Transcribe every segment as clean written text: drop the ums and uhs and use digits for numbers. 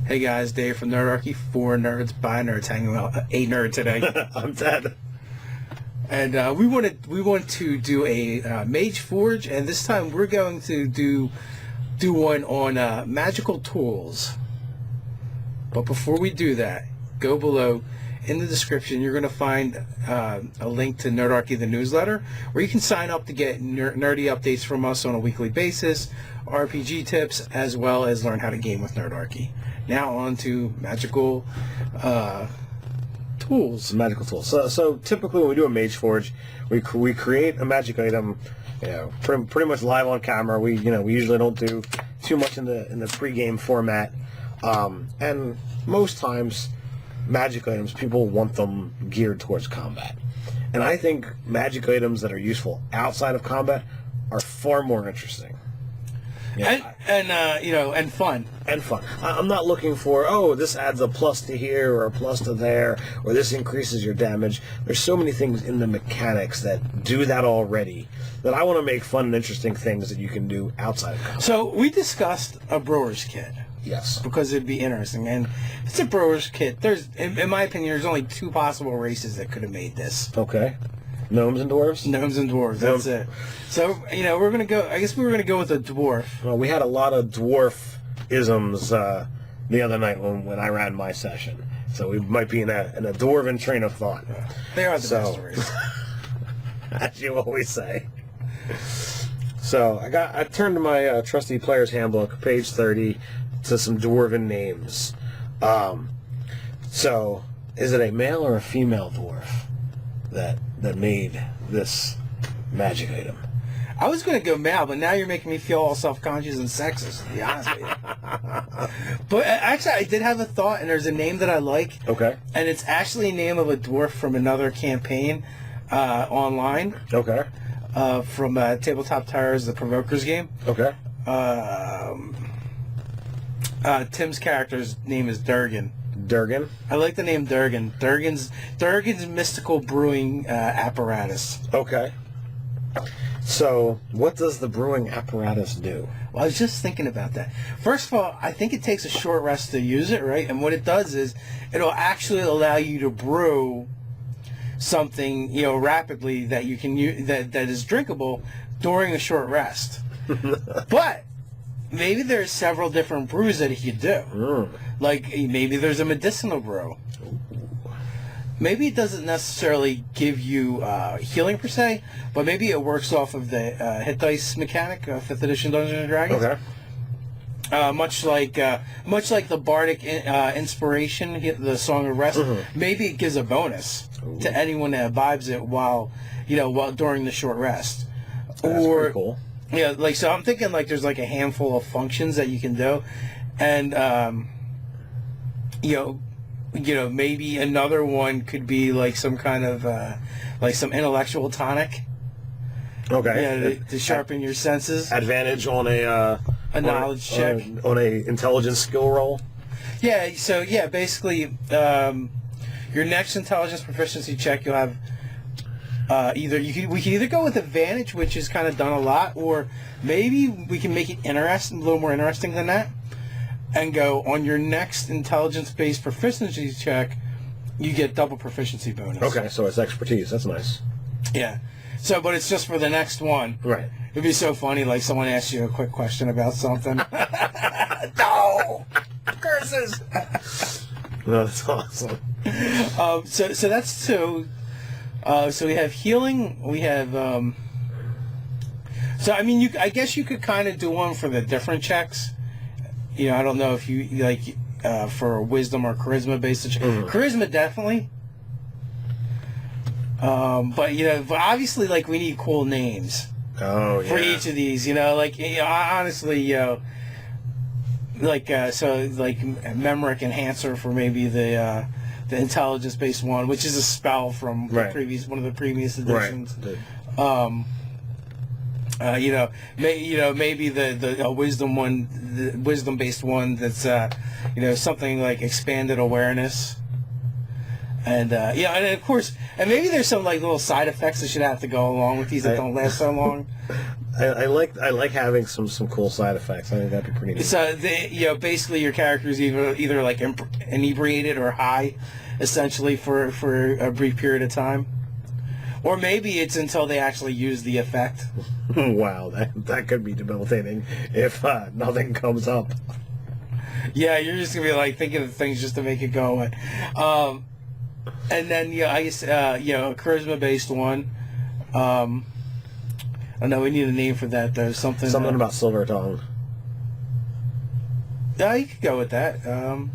Hey guys, Dave from Nerdarchy, for nerds, by nerds, hanging out a nerd today. I'm Ted. And we want to do a MageForge, and this time we're going to do one on magical tools. But before we do that, go below in the description. You're going to find a link to Nerdarchy, the newsletter, where you can sign up to get nerdy updates from us on a weekly basis, RPG tips, as well as learn how to game with Nerdarchy. Now on to magical tools. Magical tools. So typically when we do a MageForge, we create a magic item, pretty much live on camera. We usually don't do too much in the pre-game format, and most times magic items, people want them geared towards combat. And I think magic items that are useful outside of combat are far more interesting. Yeah. And fun. And fun. I'm not looking for, this adds a plus to here or a plus to there, or this increases your damage. There's so many things in the mechanics that do that already that I want to make fun and interesting things that you can do outside of combat. So we discussed a brewer's kit. Yes. Because it'd be interesting. And if it's a brewer's kit, there's, in my opinion, there's only two possible races that could have made this. Okay. Gnomes and dwarves? Gnomes and dwarves, that's it. So, we're going to go, I guess we were going to go with a dwarf. Well, we had a lot of dwarf isms the other night when I ran my session. So we might be in a dwarven train of thought. Yeah. They are the best race. As you always say. So I turned to my trusty player's handbook, page 30, to some dwarven names. So, is it a male or a female dwarf that made this magic item? I was going to go male, but now you're making me feel all self-conscious and sexist, to be honest with you. But actually, I did have a thought, and there's a name that I like. Okay. And it's actually a name of a dwarf from another campaign online. Okay. From Tabletop Tires, the Provokers game. Okay. Tim's character's name is Durgen. Durgen? I like the name Durgen. Durgen's mystical brewing apparatus. Okay. So, what does the brewing apparatus do? Well, I was just thinking about that. First of all, I think it takes a short rest to use it, right? And what it does is it'll actually allow you to brew something, rapidly that you can use, that is drinkable during a short rest. But maybe there's several different brews that he could do. Like maybe there's a medicinal brew. Maybe it doesn't necessarily give you healing per se, but maybe it works off of the hit dice mechanic, 5th edition Dungeons and Dragons. Okay. Much like the bardic inspiration, the Song of Rest. Maybe it gives a bonus to anyone that imbibes it while during the short rest. That's pretty cool. Yeah, so I'm thinking there's a handful of functions that you can do, and maybe another one could be some kind of some intellectual tonic. Okay. To sharpen your senses. Advantage on a knowledge check. On a intelligence skill roll. Yeah. So basically, your next intelligence proficiency check, you'll have we can either go with advantage, which is kind of done a lot, or maybe we can make it interesting, a little more interesting than that, and go on your next intelligence-based proficiency check, you get double proficiency bonus. Okay, so it's expertise. That's nice. Yeah. So, but it's just for the next one. Right. It'd be so funny, someone asks you a quick question about something. No! Curses! No, that's awesome. So that's two. So we have healing. We have. I guess you could kind of do one for the different checks. I don't know if you for wisdom or charisma based check. Charisma definitely. But obviously, we need cool names. Oh yeah. For each of these, honestly, Memoric Enhancer for maybe the intelligence-based one, which is a spell from one of the previous editions. Right. Maybe the wisdom one, the wisdom-based one that's something like expanded awareness, And and of course, and maybe there's some like little side effects that should have to go along with these that don't last so long. I like having some cool side effects. I think that'd be pretty neat. So basically your character is either like inebriated or high, essentially for a brief period of time, or maybe it's until they actually use the effect. Wow, that could be debilitating if nothing comes up. Yeah, you're just gonna be like thinking of things just to make it go away. And then I guess a charisma based one. I know we need a name for that though. Something about Silver Tongue. Yeah, you could go with that. Oh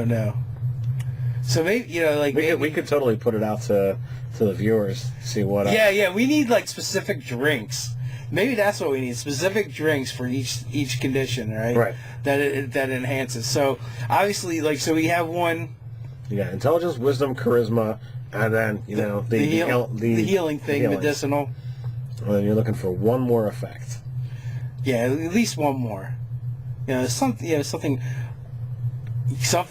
no. So maybe we could totally put it out to the viewers, see what. Yeah. We need like specific drinks. Maybe that's what we need. Specific drinks for each condition, right? Right. That enhances. So obviously, so we have one. Yeah, intelligence, wisdom, charisma, and then the healing thing, healing. medicinal. And then you're looking for one more effect. Yeah, at least one more. Something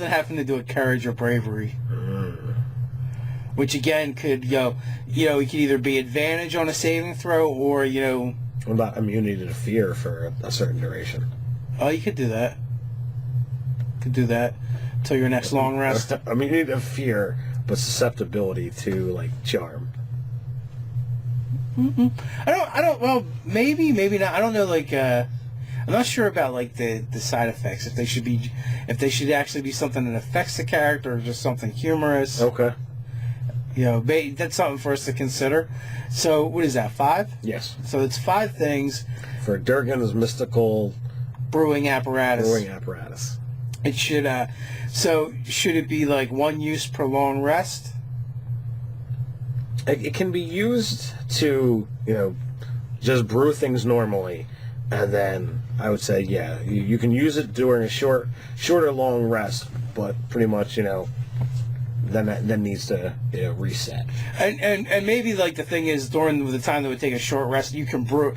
having to do with courage or bravery. Which again could it could either be advantage on a saving throw or What about immunity to fear for a certain duration? Oh, you could do that. Till your next long rest. Immunity to fear, but susceptibility to charm. Mm-hmm. I don't. Well, maybe not. I don't know. I'm not sure about the side effects. If they should actually be something that affects the character or just something humorous. Okay. That's something for us to consider. So, what is that? 5? Yes. So it's 5 things. For Durgen's mystical brewing apparatus. It should. So should it be 1 use per long rest? It can be used to just brew things normally, and then I would say you can use it during a shorter long rest, but pretty much then needs to reset. And maybe the thing is during the time that would take a short rest, you can brew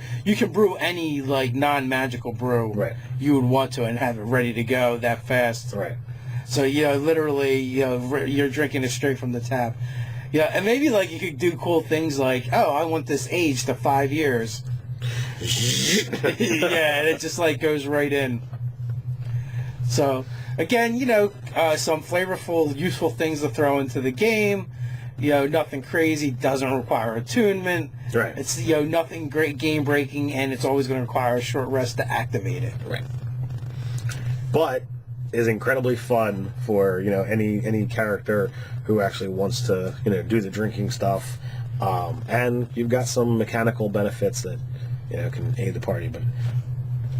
any non-magical brew you would want to and have it ready to go that fast. Right. So literally you're drinking it straight from the tap. Yeah, and maybe you could do cool things I want this aged to 5 years. Yeah, and it just goes right in. So again, some flavorful, useful things to throw into the game. Nothing crazy, doesn't require attunement. Right. It's nothing great game breaking, and it's always going to require a short rest to activate it. Right. But is incredibly fun for any character who actually wants to do the drinking stuff, and you've got some mechanical benefits that can aid the party, but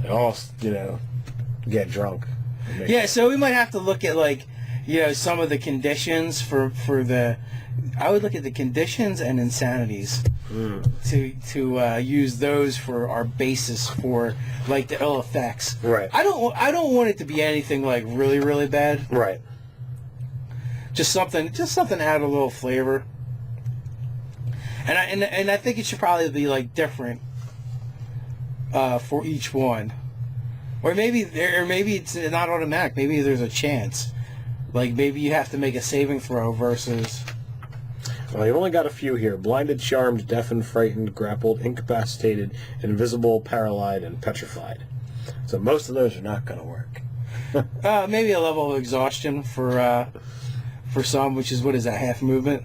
they all get drunk. Yeah, so we might have to look at some of the conditions for the. I would look at the conditions and insanities to use those for our basis for the ill effects. Right. I don't want it to be anything really really bad. Right. Just something to add a little flavor. And I think it should probably be different for each one. Or maybe it's not automatic. Maybe there's a chance. Maybe you have to make a saving throw versus. Well, you've only got a few here: blinded, charmed, deafened, frightened, grappled, incapacitated, invisible, paralyzed, and petrified. So most of those are not going to work. Maybe a level of exhaustion for some, which is, what is that, half movement?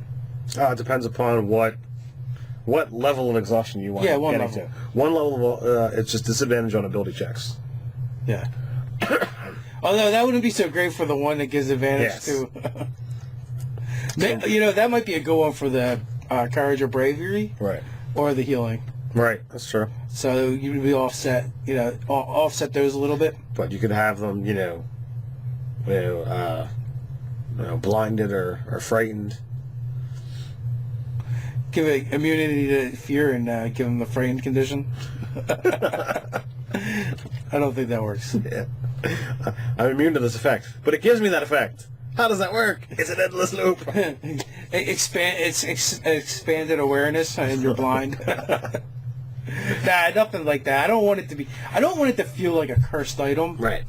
It depends upon what level of exhaustion you want to get into. One level, it's just disadvantage on ability checks. Yeah. Although that wouldn't be so great for the one that gives advantage to. That might be a good one for the courage or bravery. Right. Or the healing. Right. That's true. So you would be offset. Offset those a little bit. But you could have them, blinded or frightened. Give it immunity to fear and give them the frightened condition. I don't think that works. Yeah. I'm immune to this effect, but it gives me that effect. How does that work? It's an endless loop. It's expanded awareness, and you're blind. Nah, nothing like that. I don't want it to feel like a cursed item. Right.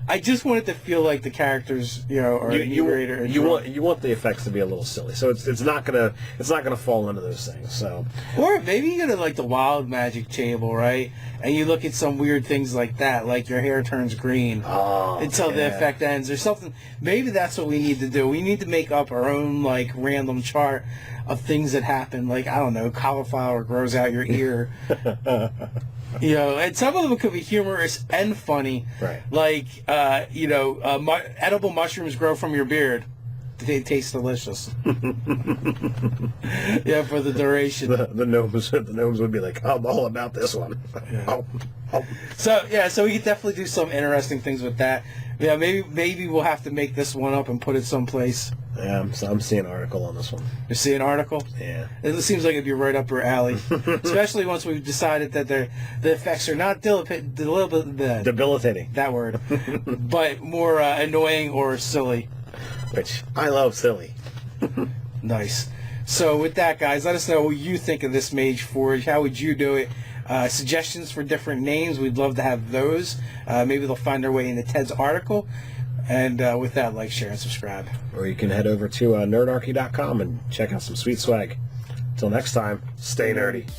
I just want it to feel like the characters, are inebriated or drunk. You want the effects to be a little silly, so it's not gonna fall into those things. So, or maybe you go to like the wild magic table, right? And you look at some weird things like that, like your hair turns green until the effect ends, or something. Maybe that's what we need to do. We need to make up our own like random chart of things that happen. Like, I don't know, cauliflower grows out your ear. And some of them could be humorous and funny. Right. Like, edible mushrooms grow from your beard. They taste delicious. Yeah, for the duration. The gnomes would be like, I'm all about this one. Yeah. So we could definitely do some interesting things with that. Yeah, maybe we'll have to make this one up and put it someplace. Yeah, I'm seeing an article on this one. You see an article? Yeah. It seems like it'd be right up your alley, especially once we've decided that the effects are not debilitating. That word, but more annoying or silly. Which I love silly. Nice. So with that, guys, let us know what you think of this MageForge. How would you do it? Suggestions for different names, we'd love to have those. Maybe they'll find their way into Ted's article. And with that, like, share, and subscribe. Or you can head over to nerdarchy.com and check out some sweet swag. Until next time, stay nerdy.